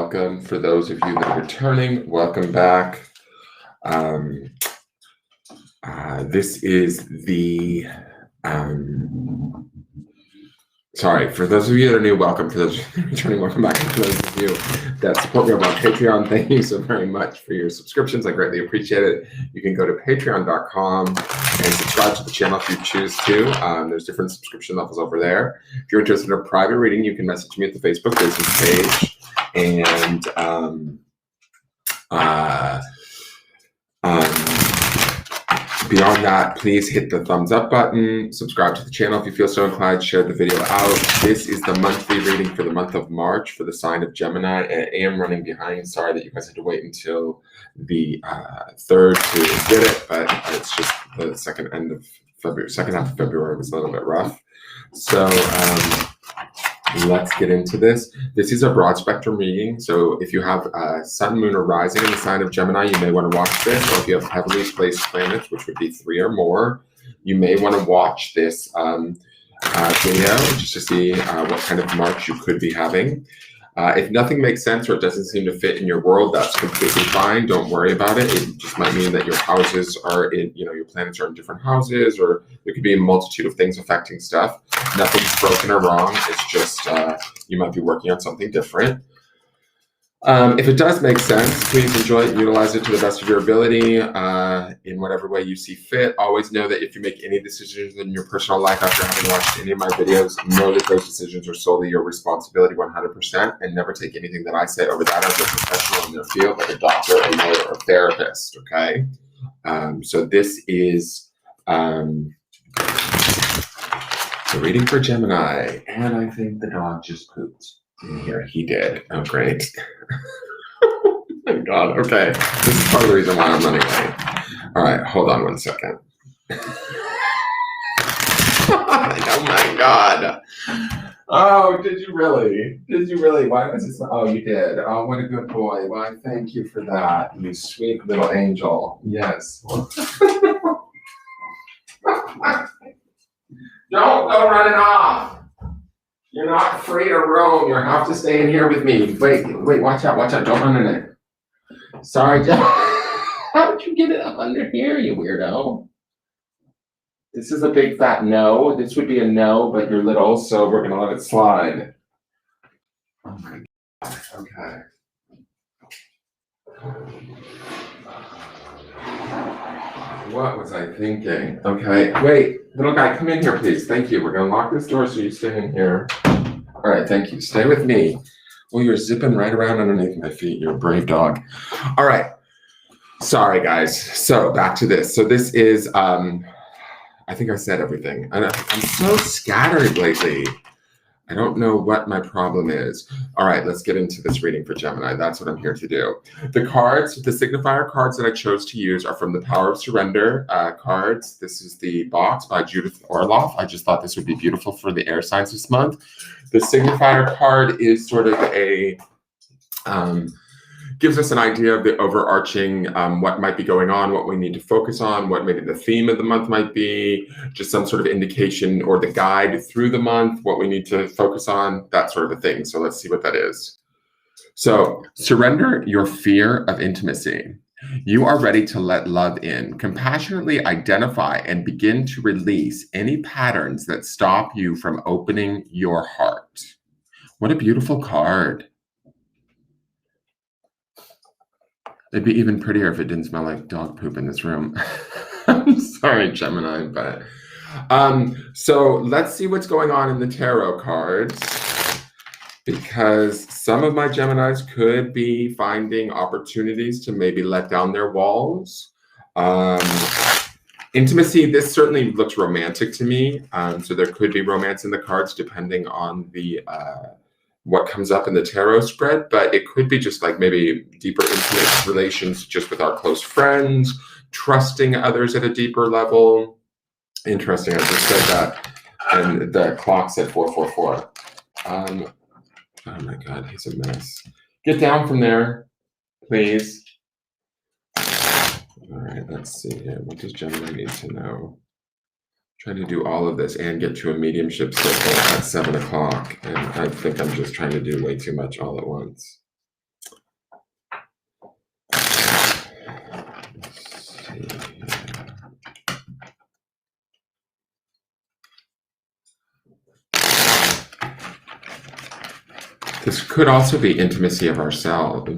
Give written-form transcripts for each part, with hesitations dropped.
welcome. For those of you that are returning, welcome back. This is the, sorry, for those of you that are new, welcome. For those of you returning, welcome back. And for those of you that support me over on Patreon, thank you so very much for your subscriptions. I greatly appreciate it. You can go to patreon.com and subscribe to the channel if you choose to. There's different subscription levels over there. If you're interested in a private reading, you can message me at the Facebook business page. And beyond that, please hit the thumbs up button, subscribe to the channel if you feel so inclined, share the video out. This is the monthly reading for the month of March for the sign of Gemini. I am running behind. Sorry that you guys had to wait until the 3rd to get it, but it's just the second half of February was a little bit rough. So let's get into this. This is a broad spectrum reading. So if you have sun, moon, or rising in the sign of Gemini, you may want to watch this. Or if you have heavily placed planets, which would be 3 or more, you may want to watch this video just to see what kind of March you could be having. If nothing makes sense or it doesn't seem to fit in your world, that's completely fine. Don't worry about it. It just might mean that your houses are in, your planets are in different houses, or there could be a multitude of things affecting stuff. Nothing's broken or wrong. It's just you might be working on something different. If it does make sense, please enjoy it and utilize it to the best of your ability in whatever way you see fit. Always know that if you make any decisions in your personal life after having watched any of my videos, know that those decisions are solely your responsibility 100%, and never take anything that I say over that as a professional in their field, like a doctor, a lawyer, or a therapist, okay? So this is the reading for Gemini, and I think the dog just pooped. In here, he did. Oh, great. Oh my God. Okay. This is part of the reason why I'm running late. All right. Hold on one second. Oh my God. Oh, did you really? Did you really? Why was it? Oh, you did. Oh, what a good boy. Why, thank you for that. You sweet little angel. Yes. Don't go running off. You're not free to roam. You have to stay in here with me. Wait, watch out. Don't run in it. Sorry, Jeff. How did you get it up under here, you weirdo? This is a big fat no. This would be a no, but you're little, so we're going to let it slide. Oh my God. Okay. What was I thinking? Okay, wait. Little guy, come in here, please. Thank you. We're going to lock this door so you stay in here. All right, thank you. Stay with me. Oh, you're zipping right around underneath my feet. You're a brave dog. All right. Sorry, guys. So back to this. So this is, I think I said everything. I'm so scattered lately. I don't know what my problem is. All right, let's get into this reading for Gemini. That's what I'm here to do. The cards, the signifier cards that I chose to use are from the Power of Surrender cards. This is the box by Judith Orloff. I just thought this would be beautiful for the air signs this month. The signifier card is sort of a, gives us an idea of the overarching, what might be going on, what we need to focus on, what maybe the theme of the month might be, just some sort of indication or the guide through the month, what we need to focus on, that sort of a thing. So let's see what that is. So surrender your fear of intimacy. You are ready to let love in. Compassionately identify and begin to release any patterns that stop you from opening your heart. What a beautiful card. It'd be even prettier if it didn't smell like dog poop in this room. I'm sorry, Gemini, but so let's see what's going on in the tarot cards, because some of my Geminis could be finding opportunities to maybe let down their walls. Intimacy, this certainly looks romantic to me. So there could be romance in the cards depending on the what comes up in the tarot spread, but it could be just like maybe deeper intimate relations just with our close friends, trusting others at a deeper level. Interesting, I just said that, and the clock said 444. Oh my God, he's a mess. Get down from there, please. All right, let's see here. What does Gemini need to know? Trying to do all of this and get to a mediumship circle at 7 o'clock, and I think I'm just trying to do way too much all at once. This could also be intimacy of ourselves,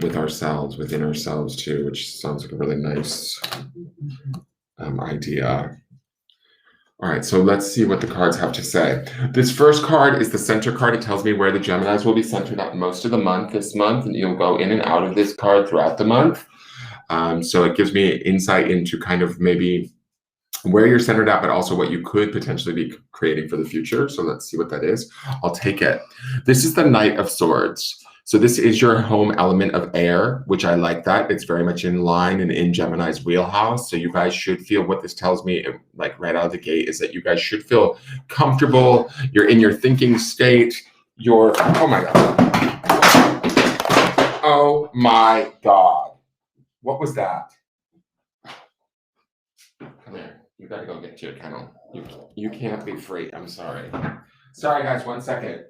within ourselves too, which sounds like a really nice idea. All right, so let's see what the cards have to say. This first card is the center card. It tells me where the Geminis will be centered at most of the month this month, and you'll go in and out of this card throughout the month. So it gives me insight into kind of maybe where you're centered at, but also what you could potentially be creating for the future. So let's see what that is. I'll take it. This is the Knight of Swords. So this is your home element of air, which I like that. It's very much in line and in Gemini's wheelhouse. So you guys should feel, what this tells me, like right out of the gate, is that you guys should feel comfortable. You're in your thinking state. You're, oh my God. Oh my God. What was that? Come here. You gotta go get to your kennel. You can't be free. I'm sorry. Sorry, guys. 1 second.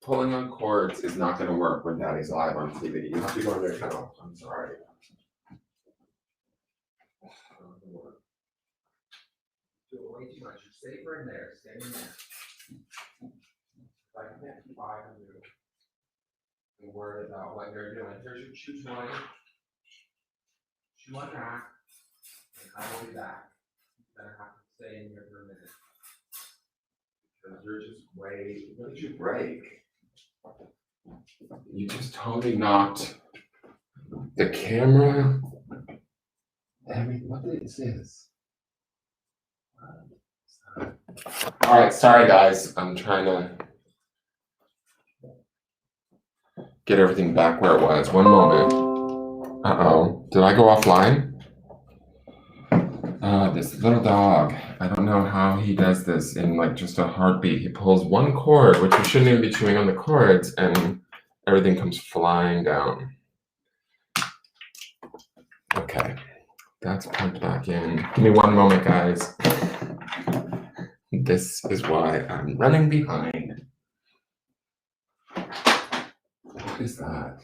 Pulling on cords is not going to work when Daddy's live on TV. You have to go to their kennel. I'm sorry. Do it way too much. You're safer in there. Stay in there. I can't keep eye on you and worry about what you're doing. Here's your chew toy. Chew on that. And I will be back. You're going to have to stay in here for a minute. Because you're just way. What did you break? You just totally knocked the camera. What is this? All right, sorry guys. I'm trying to get everything back where it was. One moment. Uh-oh. Did I go offline? This little dog. I don't know how he does this in like just a heartbeat. He pulls one cord, which we shouldn't even be chewing on the cords, and everything comes flying down. Okay, that's plugged back in. Give me one moment, guys. This is why I'm running behind. What is that?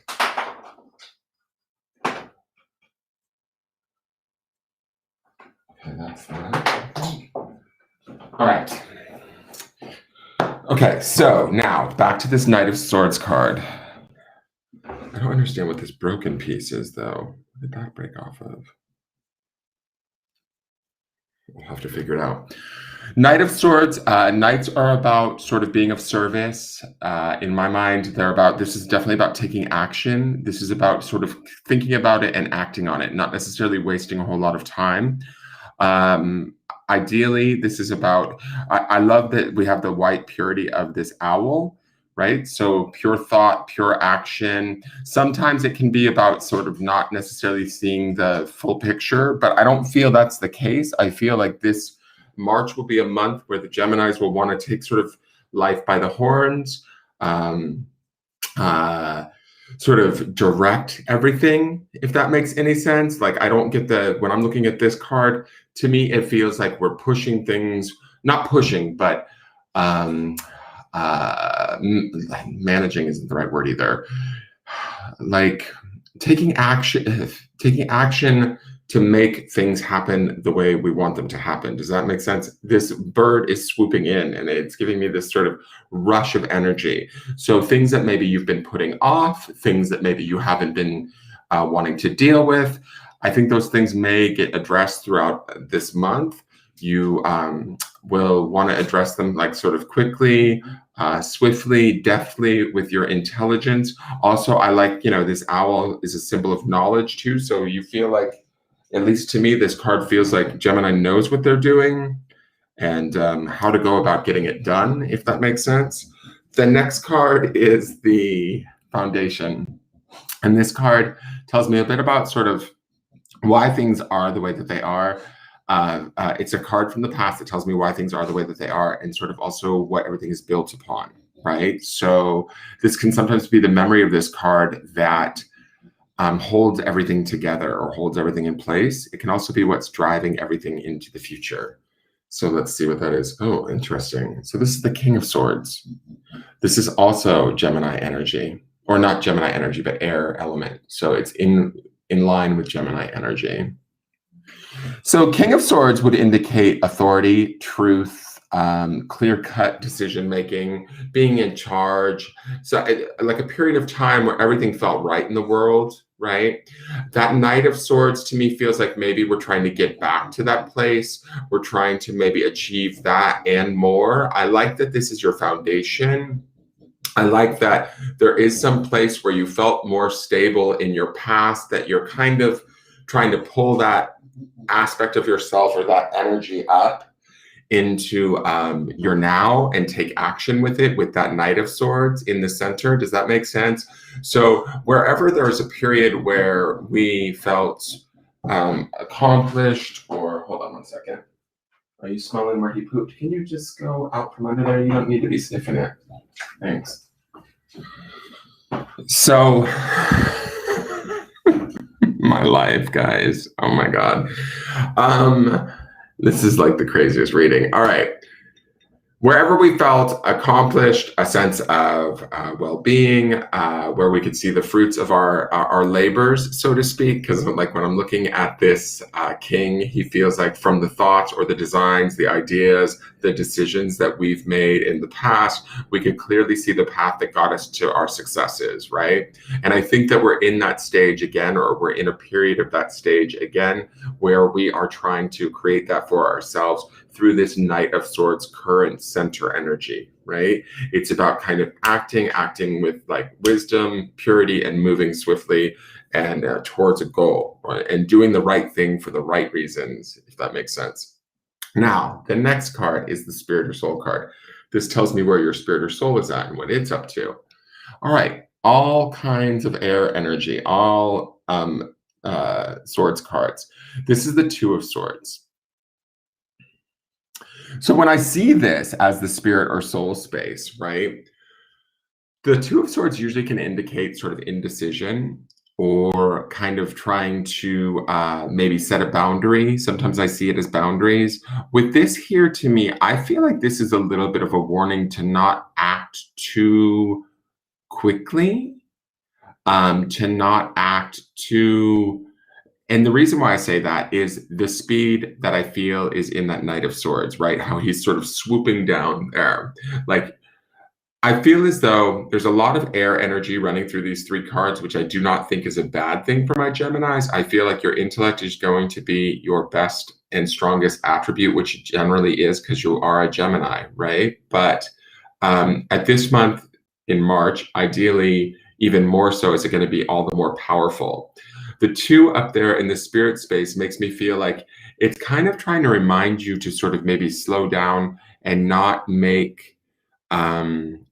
Okay, that's that. All right. Okay, so now back to this Knight of Swords card. I don't understand what this broken piece is, though. What did that break off of? We'll have to figure it out. Knight of Swords, knights are about sort of being of service. In my mind, this is definitely about taking action. This is about sort of thinking about it and acting on it, not necessarily wasting a whole lot of time. Ideally, this is about, I love that we have the white purity of this owl, right? So pure thought, pure action. Sometimes it can be about sort of not necessarily seeing the full picture, but I don't feel that's the case. I feel like this March will be a month where the Geminis will want to take sort of life by the horns, sort of direct everything, if that makes any sense. Like, I don't get when I'm looking at this card, to me, it feels like we're pushing things, not pushing, but managing isn't the right word either. Like taking action to make things happen the way we want them to happen. Does that make sense? This bird is swooping in and it's giving me this sort of rush of energy. So things that maybe you've been putting off, things that maybe you haven't been wanting to deal with, I think those things may get addressed throughout this month. You will want to address them like sort of quickly, swiftly, deftly with your intelligence. Also, I like, this owl is a symbol of knowledge too. So you feel like, at least to me, this card feels like Gemini knows what they're doing and how to go about getting it done, if that makes sense. The next card is the Foundation. And this card tells me a bit about sort of why things are the way that they are. It's a card from the past that tells me why things are the way that they are and sort of also what everything is built upon, right? So this can sometimes be the memory of this card that holds everything together or holds everything in place. It can also be what's driving everything into the future. So let's see what that is. Oh, interesting. So this is the King of Swords. This is also Gemini energy, or not Gemini energy, but air element. So it's in line with Gemini energy. So King of Swords would indicate authority, truth, clear-cut decision-making, being in charge. So like a period of time where everything felt right in the world, right? That Knight of Swords to me feels like maybe we're trying to get back to that place. We're trying to maybe achieve that and more. I like that this is your foundation. I like that there is some place where you felt more stable in your past, that you're kind of trying to pull that aspect of yourself or that energy up into your now and take action with it, with that Knight of Swords in the center. Does that make sense? So wherever there's a period where we felt accomplished, or hold on one second. Are you smelling where he pooped? Can you just go out from under there? You don't need to be sniffing it. Thanks. So my life, guys. Oh my God. This is like the craziest reading. All right. Wherever we felt accomplished, a sense of well-being, where we could see the fruits of our labors, so to speak, because like when I'm looking at this king, he feels like from the thoughts or the designs, the ideas, the decisions that we've made in the past, we could clearly see the path that got us to our successes, right? And I think that we're in that stage again, or we're in a period of that stage again, where we are trying to create that for ourselves through this Knight of Swords current center energy, right? It's about kind of acting with like wisdom, purity, and moving swiftly and towards a goal, right? And doing the right thing for the right reasons, if that makes sense. Now, the next card is the Spirit or Soul card. This tells me where your spirit or soul is at and what it's up to. All right, all kinds of air energy, all swords cards. This is the Two of Swords. So when I see this as the spirit or soul space, right, the Two of Swords usually can indicate sort of indecision or kind of trying to maybe set a boundary. Sometimes I see it as boundaries. With this here, to me, I feel like this is a little bit of a warning to not act too quickly, to not act too... And the reason why I say that is the speed that I feel is in that Knight of Swords, right? How he's sort of swooping down there. Like, I feel as though there's a lot of air energy running through these three cards, which I do not think is a bad thing for my Geminis. I feel like your intellect is going to be your best and strongest attribute, which generally is because you are a Gemini, right? But at this month in March, ideally, even more so, is it going to be all the more powerful. The two up there in the spirit space makes me feel like it's kind of trying to remind you to sort of maybe slow down and not make, I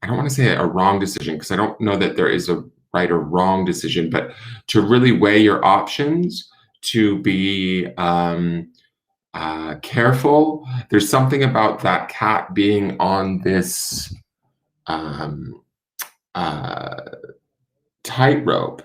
don't want to say a wrong decision, because I don't know that there is a right or wrong decision, but to really weigh your options, to be careful. There's something about that cat being on this tightrope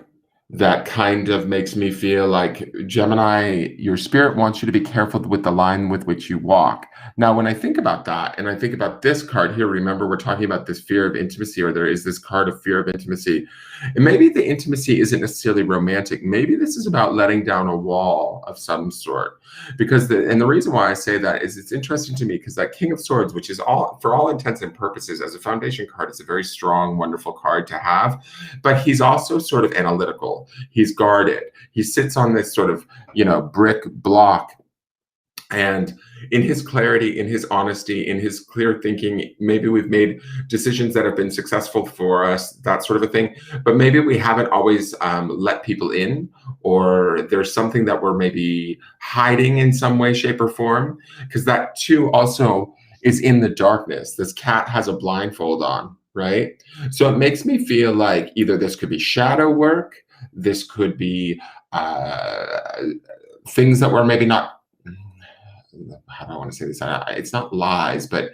that kind of makes me feel like, Gemini, your spirit wants you to be careful with the line with which you walk. Now, when I think about that, and I think about this card here, remember we're talking about this fear of intimacy, or there is this card of fear of intimacy. And maybe the intimacy isn't necessarily romantic. Maybe this is about letting down a wall of some sort. Because the reason why I say that is it's interesting to me because that King of Swords, which is all, for all intents and purposes, as a foundation card, it's a very strong, wonderful card to have. But he's also sort of analytical. He's guarded. He sits on this sort of, brick block. And in his clarity, in his honesty, in his clear thinking, maybe we've made decisions that have been successful for us, that sort of a thing. But maybe we haven't always let people in, or there's something that we're maybe hiding in some way, shape, or form. Because that too also is in the darkness. This cat has a blindfold on, right? So it makes me feel like either this could be shadow work, this could be things that we're maybe not, how do I want to say this? It's not lies, but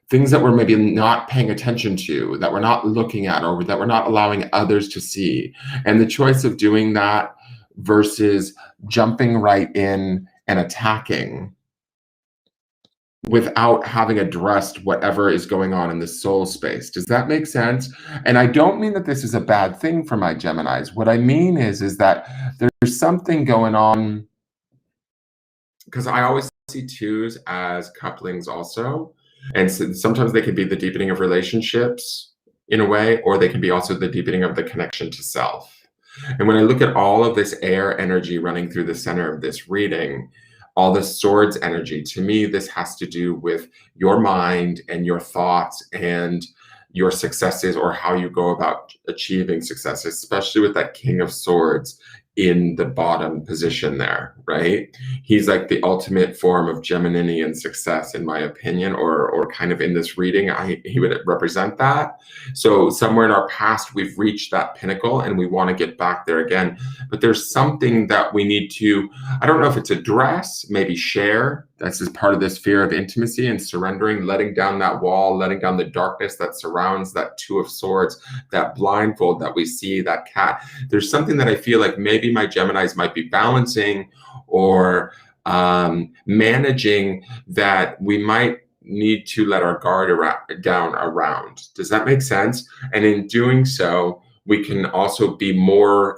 things that we're maybe not paying attention to, that we're not looking at, or that we're not allowing others to see. And the choice of doing that versus jumping right in and attacking without having addressed whatever is going on in the soul space. Does that make sense? And I don't mean that this is a bad thing for my Geminis. What I mean is that there's something going on because I always see twos as couplings also. And so sometimes they could be the deepening of relationships in a way, or they can be also the deepening of the connection to self. And when I look at all of this air energy running through the center of this reading, all the swords energy, to me, this has to do with your mind and your thoughts and your successes, or how you go about achieving success, especially with that King of Swords in the bottom position there, right? He's like the ultimate form of Geminian success, in my opinion, or kind of in this reading, he would represent that. So somewhere in our past, we've reached that pinnacle and we want to get back there again. But there's something that we need to, I don't know if it's address, maybe share. This is part of this fear of intimacy and surrendering, letting down that wall, letting down the darkness that surrounds that Two of Swords, that blindfold that we see, that cat. There's something that I feel like maybe my Geminis might be balancing or managing, that we might need to let our guard down around. Does that make sense? And in doing so, we can also be more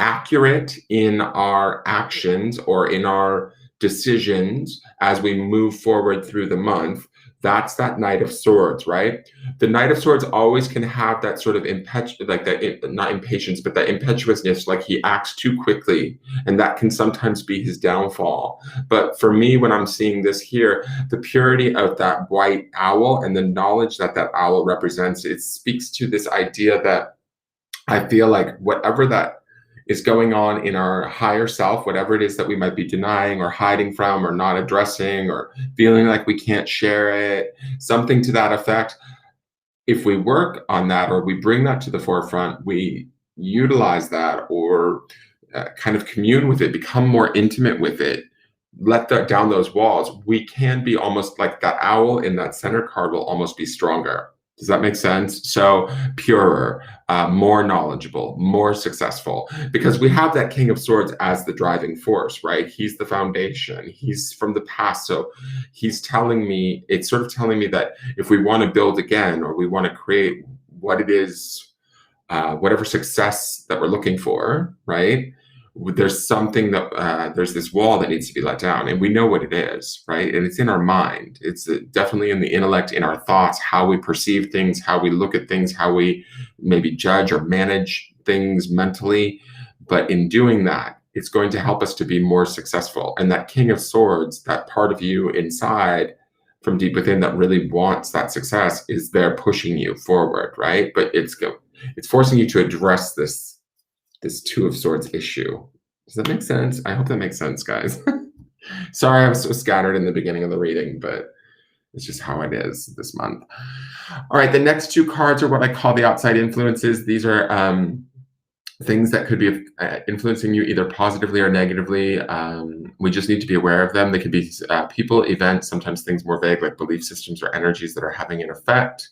accurate in our actions or in our decisions as we move forward through the month. That's that Knight of Swords, right? The Knight of Swords always can have that sort of not impatience, but that impetuousness, like he acts too quickly, and that can sometimes be his downfall. But for me, when I'm seeing this here, the purity of that white owl and the knowledge that that owl represents, it speaks to this idea that I feel like whatever that is going on in our higher self, whatever it is that we might be denying or hiding from or not addressing or feeling like we can't share it, something to that effect. If we work on that, or we bring that to the forefront, we utilize that, or kind of commune with it, become more intimate with it, let down those walls, we can be almost like that owl in that center card will almost be stronger. Does that make sense? So purer, more knowledgeable, more successful, because we have that King of Swords as the driving force, right? He's the foundation. He's from the past. So he's telling me, it's sort of telling me that if we want to build again, or we want to create what it is, whatever success that we're looking for, right? There's something that there's this wall that needs to be let down, and we know what it is, right? And it's in our mind. It's definitely in the intellect, in our thoughts, how we perceive things, how we look at things, how we maybe judge or manage things mentally. But in doing that, it's going to help us to be more successful. And that King of Swords, that part of you inside from deep within that really wants that success, is there pushing you forward, right? But it's forcing you to address this Two of Swords issue. Does that make sense? I hope that makes sense, guys. Sorry I was so scattered in the beginning of the reading, but it's just how it is this month. All right, the next two cards are what I call the outside influences. These are things that could be influencing you either positively or negatively. We just need to be aware of them. They could be people, events, sometimes things more vague like belief systems or energies that are having an effect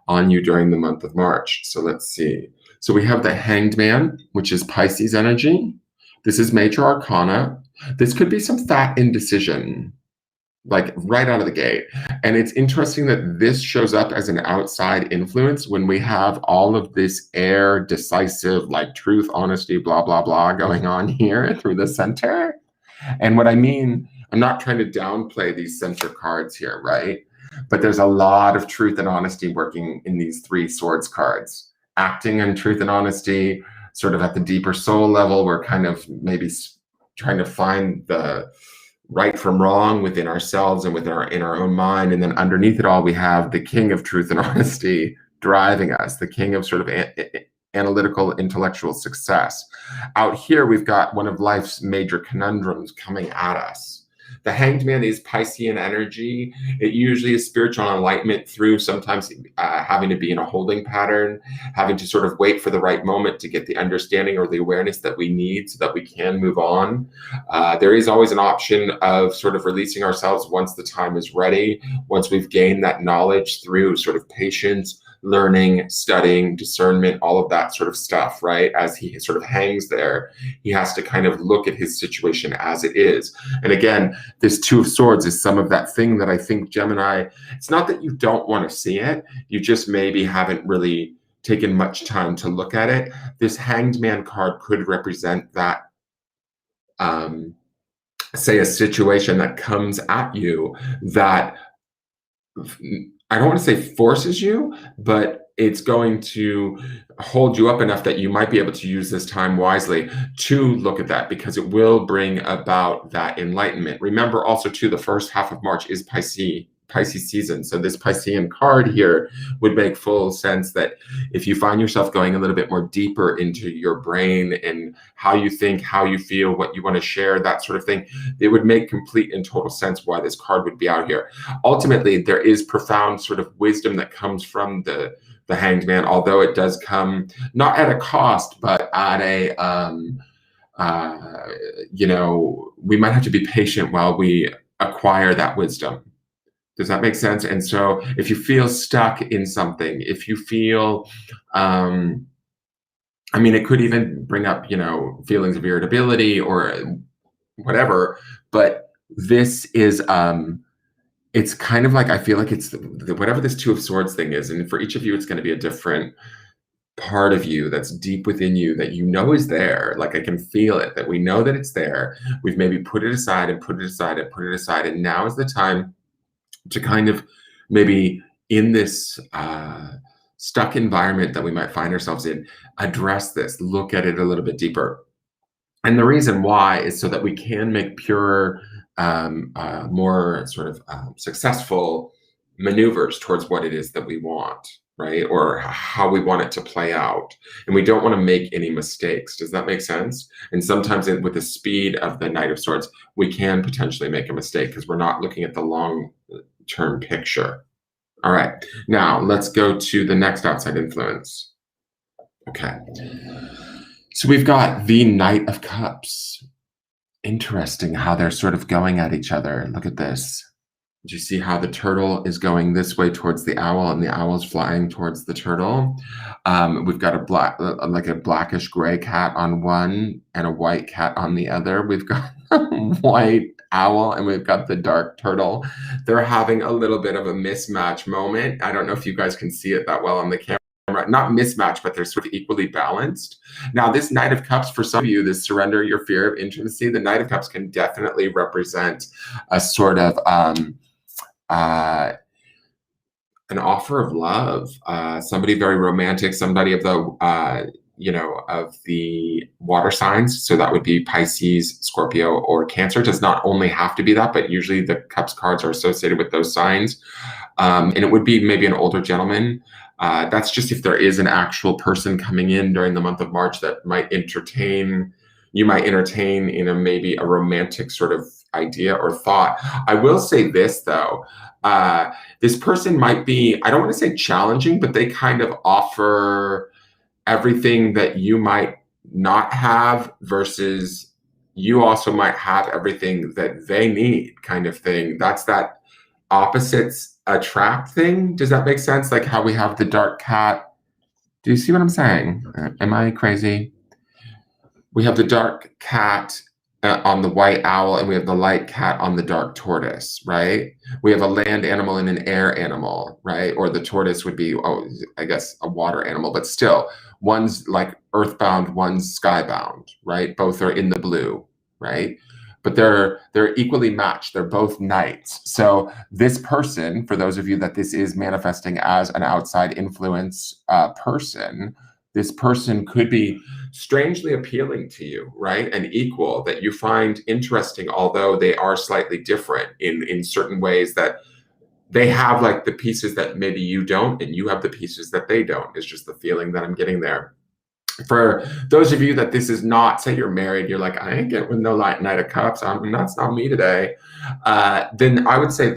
on you during the month of March. So let's see. So we have the Hanged Man, which is Pisces energy. This is major arcana. This could be some fat indecision, like right out of the gate. And it's interesting that this shows up as an outside influence when we have all of this air, decisive, like truth, honesty, blah, blah, blah going on here through the center. And what I mean, I'm not trying to downplay these center cards here, right? But there's a lot of truth and honesty working in these three swords cards. Acting in truth and honesty, sort of at the deeper soul level, we're kind of maybe trying to find the right from wrong within ourselves and in our own mind. And then underneath it all, we have the King of truth and honesty driving us, the King of sort of analytical, intellectual success. Out here, we've got one of life's major conundrums coming at us. The Hanged Man is Piscean energy. It usually is spiritual enlightenment through sometimes having to be in a holding pattern, having to sort of wait for the right moment to get the understanding or the awareness that we need so that we can move on. There is always an option of sort of releasing ourselves once the time is ready, once we've gained that knowledge through sort of patience, learning, studying, discernment, all of that sort of stuff, right? As he sort of hangs there, he has to kind of look at his situation as it is. And again, this Two of Swords is some of that thing that I think Gemini, it's not that you don't want to see it, you just maybe haven't really taken much time to look at it. This Hanged Man card could represent that say a situation that comes at you that I don't want to say forces you, but it's going to hold you up enough that you might be able to use this time wisely to look at that, because it will bring about that enlightenment. Remember also too, the first half of March is Pisces season. So this Piscean card here would make full sense that if you find yourself going a little bit more deeper into your brain and how you think, how you feel, what you want to share, that sort of thing, it would make complete and total sense why this card would be out here. Ultimately, there is profound sort of wisdom that comes from the Hanged Man, although it does come not at a cost, but at a we might have to be patient while we acquire that wisdom. Does that make sense? And so if you feel stuck in something, if you feel it could even bring up feelings of irritability or whatever, but this is it's kind of like, I feel like it's whatever this Two of Swords thing is, and for each of you it's going to be a different part of you that's deep within you that is there. Like, I can feel it, that we know that it's there. We've maybe put it aside and put it aside and put it aside, and now is the time to kind of maybe in this stuck environment that we might find ourselves in, address this, look at it a little bit deeper. And the reason why is so that we can make purer, more sort of successful maneuvers towards what it is that we want, right? Or how we want it to play out. And we don't want to make any mistakes. Does that make sense? And sometimes with the speed of the Knight of Swords, we can potentially make a mistake because we're not looking at the long-term picture. All right, now let's go to the next outside influence. Okay. So we've got the Knight of Cups. Interesting how they're sort of going at each other. Look at this. Do you see how the turtle is going this way towards the owl and the owl is flying towards the turtle? We've got a blackish gray cat on one and a white cat on the other. We've got a white owl and we've got the dark turtle. They're having a little bit of a mismatch moment. I don't know if you guys can see it that well on the camera. Not mismatch, but they're sort of equally balanced. Now, this Knight of Cups, for some of you, this surrender your fear of intimacy, the Knight of Cups can definitely represent a sort of an offer of love, somebody very romantic, somebody of the of the water signs. So that would be Pisces, Scorpio, or Cancer. It does not only have to be that, but usually the Cups cards are associated with those signs. And it would be maybe an older gentleman. That's just if there is an actual person coming in during the month of March that you might entertain in maybe a romantic sort of idea or thought. I will say this though, this person might be, I don't want to say challenging, but they kind of offer everything that you might not have versus you also might have everything that they need, kind of thing. That's that opposites attract thing. Does that make sense? Like how we have the dark cat. Do you see what I'm saying? Am I crazy? We have the dark cat on the white owl, and we have the light cat on the dark tortoise, right? We have a land animal and an air animal, right? Or the tortoise would be, I guess, a water animal, but still, one's like earthbound, one's skybound, right? Both are in the blue, right? But they're equally matched. They're both knights. So this person, for those of you that this is manifesting as an outside influence person, this person could be strangely appealing to you, right? And equal, that you find interesting, although they are slightly different in certain ways, that they have like the pieces that maybe you don't, and you have the pieces that they don't. It's just the feeling that I'm getting there. For those of you that this is not, say you're married, you're like, I ain't getting with no Knight of Cups. That's not me today. Then I would say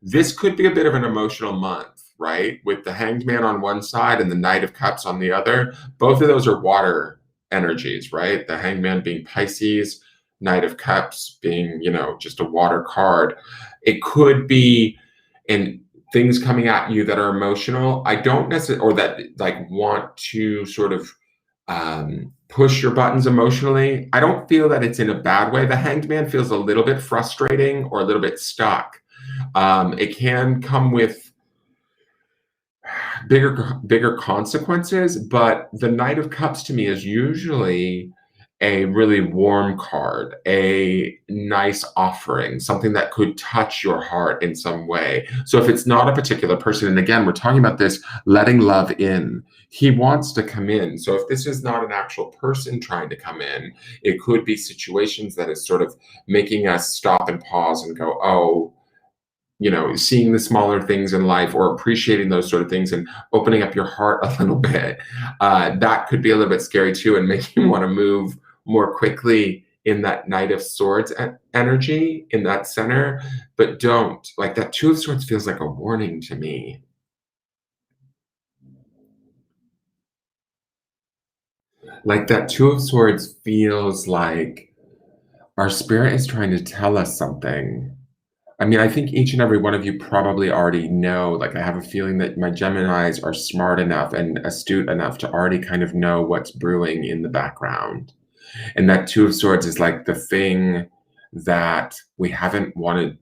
this could be a bit of an emotional month, right? With the Hanged Man on one side and the Knight of Cups on the other. Both of those are water energies, right? The Hanged Man being Pisces, Knight of Cups being, just a water card. It could be things coming at you that are emotional. I don't necessarily, or that like want to sort of push your buttons emotionally. I don't feel that it's in a bad way. The Hanged Man feels a little bit frustrating or a little bit stuck. It can come with bigger consequences, but the Knight of Cups to me is usually a really warm card, a nice offering, something that could touch your heart in some way. So if it's not a particular person, and again, we're talking about this letting love in, he wants to come in. So if this is not an actual person trying to come in, it could be situations that is sort of making us stop and pause and go, oh, seeing the smaller things in life or appreciating those sort of things and opening up your heart a little bit. That could be a little bit scary too and make you want to move more quickly in that Knight of Swords energy in that center, but don't. Like that Two of Swords feels like a warning to me. Like that Two of Swords feels like our spirit is trying to tell us something. I mean, I think each and every one of you probably already know, like I have a feeling that my Geminis are smart enough and astute enough to already kind of know what's brewing in the background. And that Two of Swords is like the thing that we haven't wanted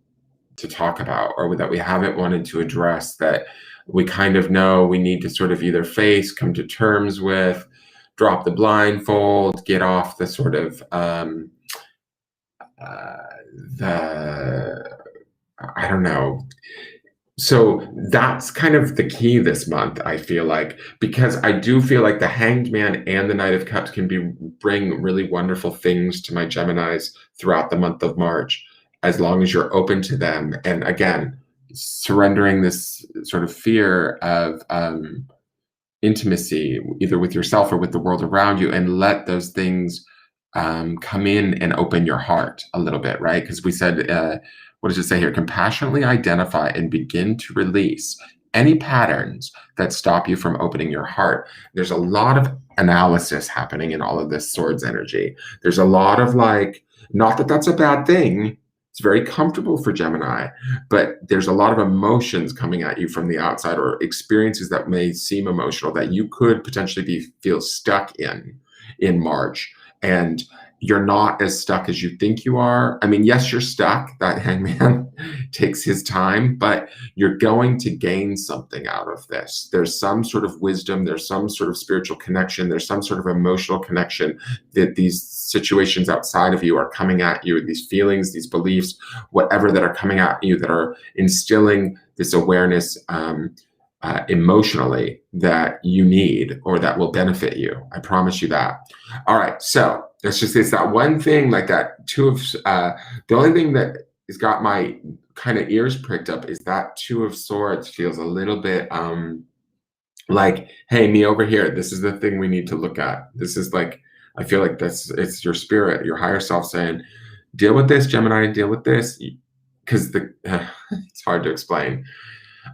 to talk about or that we haven't wanted to address, that we kind of know we need to sort of either face, come to terms with, drop the blindfold, get off the sort of I don't know. So that's kind of the key this month, I feel like, because I do feel like the Hanged Man and the Knight of Cups can bring really wonderful things to my Geminis throughout the month of March, as long as you're open to them. And again, surrendering this sort of fear of intimacy, either with yourself or with the world around you, and let those things come in and open your heart a little bit, right? Because we said, what does it say here? Compassionately identify and begin to release any patterns that stop you from opening your heart. There's a lot of analysis happening in all of this Swords energy. There's a lot of like, not that that's a bad thing. It's very comfortable for Gemini, but there's a lot of emotions coming at you from the outside, or experiences that may seem emotional that you could potentially feel stuck in March. And you're not as stuck as you think you are. I mean, yes, you're stuck. That Hangman takes his time, but you're going to gain something out of this. There's some sort of wisdom. There's some sort of spiritual connection. There's some sort of emotional connection that these situations outside of you are coming at you, these feelings, these beliefs, whatever that are coming at you, that are instilling this awareness emotionally that you need, or that will benefit you. I promise you that. All right, so it's that one thing, like that Two of the only thing that has got my kind of ears pricked up is that Two of Swords feels a little bit like, hey, me over here, this is the thing we need to look at. This is like, I feel like it's your spirit, your higher self saying, deal with this, Gemini, deal with this, because it's hard to explain.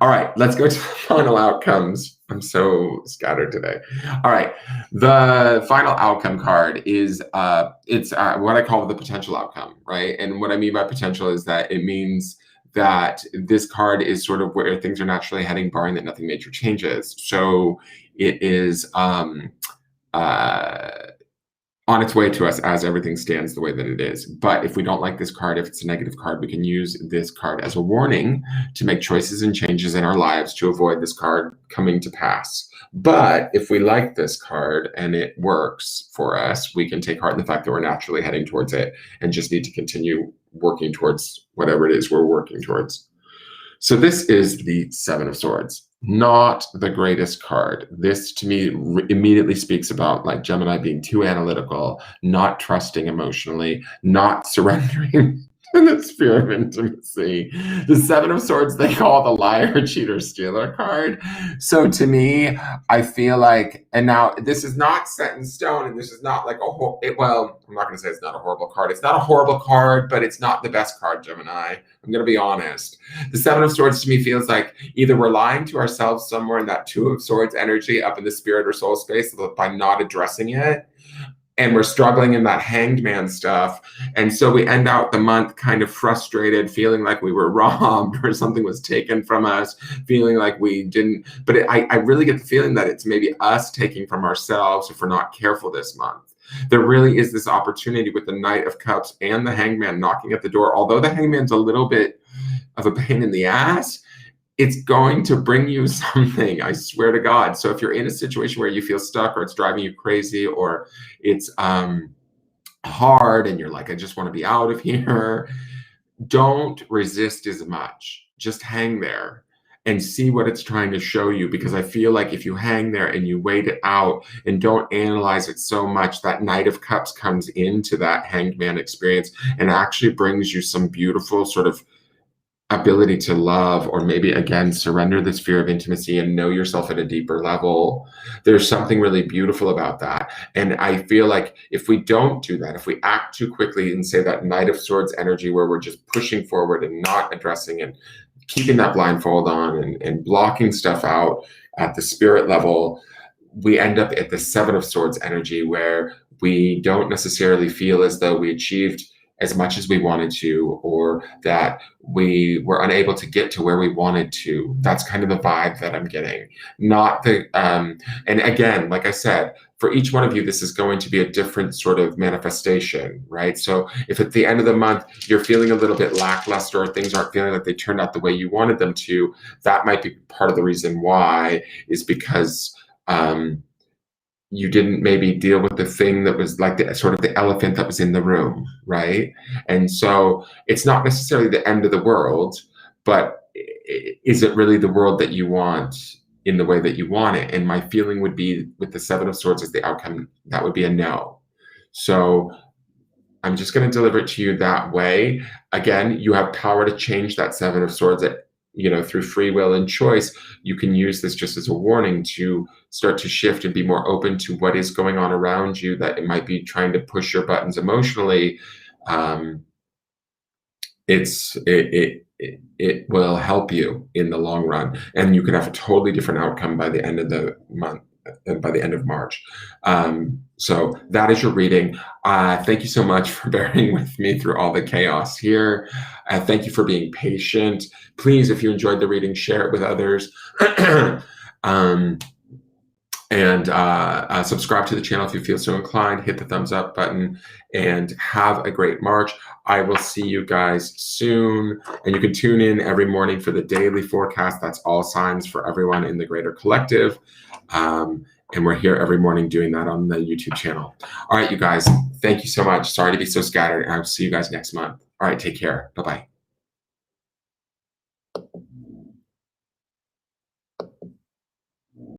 All right, let's go to the final outcomes. I'm so scattered today. All right, the final outcome card is it's what I call the potential outcome, right? And what I mean by potential is that it means that this card is sort of where things are naturally heading, barring that nothing major changes. So it is on its way to us as everything stands the way that it is. But if we don't like this card, if it's a negative card, we can use this card as a warning to make choices and changes in our lives to avoid this card coming to pass. But if we like this card and it works for us, we can take heart in the fact that we're naturally heading towards it and just need to continue working towards whatever it is we're working towards. So this is the Seven of Swords. Not the greatest card. This to me immediately speaks about like Gemini being too analytical, not trusting emotionally, not surrendering to the spirit of intimacy. The Seven of Swords they call the liar, cheater, stealer card. So to me, I feel like, and now this is not set in stone, and this is not like well, I'm not going to say it's not a horrible card. It's not a horrible card, but it's not the best card, Gemini. I'm going to be honest. The Seven of Swords to me feels like either we're lying to ourselves somewhere in that Two of Swords energy up in the spirit or soul space by not addressing it, and we're struggling in that Hanged Man stuff. And so we end out the month kind of frustrated, feeling like we were robbed or something was taken from us, feeling like we didn't. But I really get the feeling that it's maybe us taking from ourselves if we're not careful this month. There really is this opportunity with the Knight of Cups and the Hanged Man knocking at the door. Although the Hanged Man's a little bit of a pain in the ass, it's going to bring you something, I swear to God. So if you're in a situation where you feel stuck, or it's driving you crazy, or it's hard and you're like, I just want to be out of here, don't resist as much. Just hang there and see what it's trying to show you, because I feel like if you hang there and you wait it out and don't analyze it so much, that Knight of Cups comes into that Hanged Man experience and actually brings you some beautiful sort of ability to love, or maybe again surrender this fear of intimacy and know yourself at a deeper level. There's something really beautiful about that. And I feel like if we don't do that, if we act too quickly and say that Knight of Swords energy where we're just pushing forward and not addressing and keeping that blindfold on and blocking stuff out at the spirit level, we end up at the Seven of Swords energy where we don't necessarily feel as though we achieved as much as we wanted to, or that we were unable to get to where we wanted to. That's kind of the vibe that I'm getting. Not the, and again, like I said, for each one of you, this is going to be a different sort of manifestation, right? So if at the end of the month, you're feeling a little bit lackluster, or things aren't feeling like they turned out the way you wanted them to, that might be part of the reason why, is because, you didn't maybe deal with the thing that was like the sort of the elephant that was in the room, right? And so it's not necessarily the end of the world, but is it really the world that you want in the way that you want it? And my feeling would be, with the Seven of Swords as the outcome, that would be a no. So I'm just going to deliver it to you that way. Again, you have power to change that Seven of Swords through free will and choice. You can use this just as a warning to start to shift and be more open to what is going on around you, that it might be trying to push your buttons emotionally. It will help you in the long run, and you can have a totally different outcome by the end of the month, by the end of March. So that is your reading. Thank you so much for bearing with me through all the chaos here. Thank you for being patient. Please, if you enjoyed the reading, share it with others. And subscribe to the channel if you feel so inclined. Hit the thumbs up button, and have a great March. I will see you guys soon. And you can tune in every morning for the daily forecast. That's all signs for everyone in the greater collective. And we're here every morning doing that on the YouTube channel. All right, you guys, thank you so much. Sorry to be so scattered. And I'll see you guys next month. All right, take care. Bye-bye.